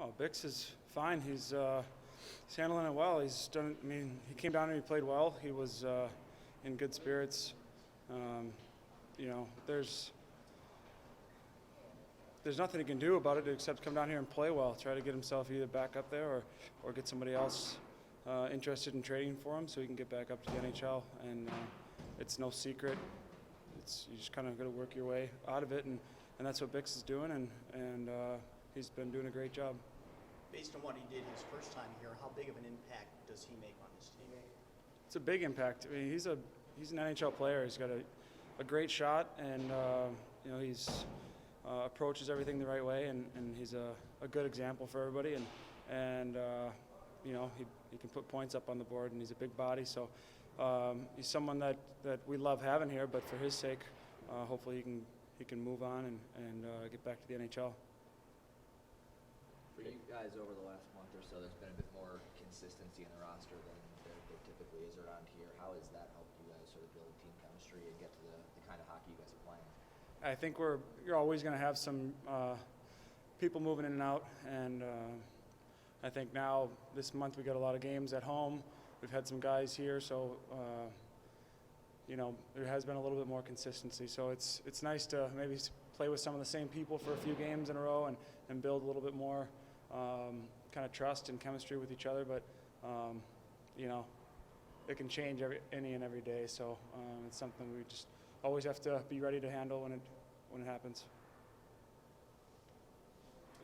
Oh, Bix is fine. He's handling it well. He's done. I mean, he came down and he played well. He was in good spirits. Um, there's nothing he can do about it except come down here and play well. Try to get himself either back up there or get somebody else interested in trading for him so he can get back up to the NHL. And it's no secret. You just kind of got to work your way out of it, and that's what Bix is doing, and he's been doing a great job. Based on what he did his first time here, how big of an impact does he make on his team? It's a big impact. I mean, he's an NHL player. He's got a great shot, and he's approaches everything the right way, and he's a good example for everybody. And he can put points up on the board, and he's a big body. So he's someone that we love having here. But for his sake, hopefully he can move on and get back to the NHL. For you guys over the last month or so, there's been a bit more consistency in the roster than there typically is around here. How has that helped you guys sort of build team chemistry and get to the kind of hockey you guys are playing? I think you're always going to have some people moving in and out, and I think now this month we got a lot of games at home. We've had some guys here, so there has been a little bit more consistency. So it's nice to maybe play with some of the same people for a few games in a row and build a little bit more kind of trust and chemistry with each other. But it can change any and every day. So it's something we just always have to be ready to handle when it happens.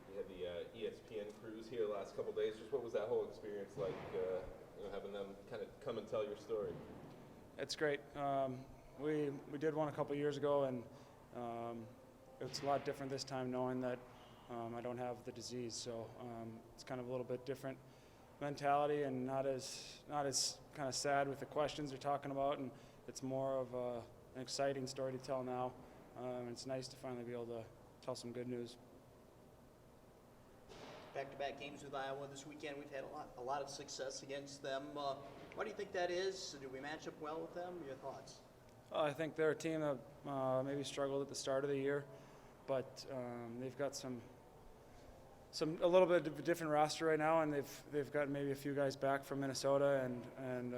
You had the ESPN crews here the last couple of days. Just what was that whole experience like? Having them kind of come and tell your story. It's great. We did one a couple of years ago, and it's a lot different this time, knowing that I don't have the disease. So it's kind of a little bit different mentality, and not as kind of sad with the questions they're talking about, and it's more of an exciting story to tell now. It's nice to finally be able to tell some good news. Back-to-back games with Iowa this weekend. We've had a lot of success against them. Why do you think that is? Do we match up well with them? Your thoughts? I think they're a team that maybe struggled at the start of the year, but they've got a little bit of a different roster right now, and they've got maybe a few guys back from Minnesota, and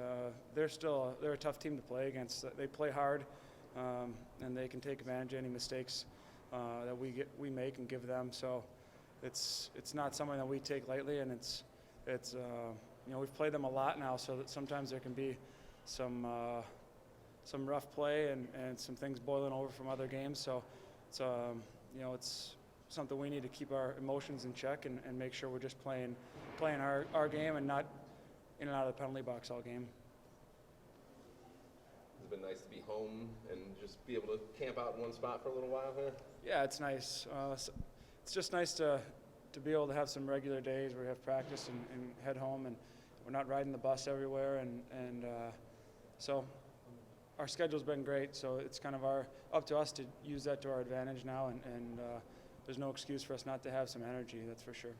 they're a tough team to play against. They play hard, and they can take advantage of any mistakes that we make and give them. So it's not something that we take lightly, and it's we've played them a lot now, so that sometimes there can be some rough play and some things boiling over from other games. So it's something we need to keep our emotions in check and make sure we're just playing our game and not in and out of the penalty box all game. It's been nice to be home and just be able to camp out in one spot for a little while here. Yeah, it's nice. It's just nice to be able to have some regular days where we have practice and head home, and we're not riding the bus everywhere, and so our schedule's been great. So it's kind of up to us to use that to our advantage now, and there's no excuse for us not to have some energy, that's for sure.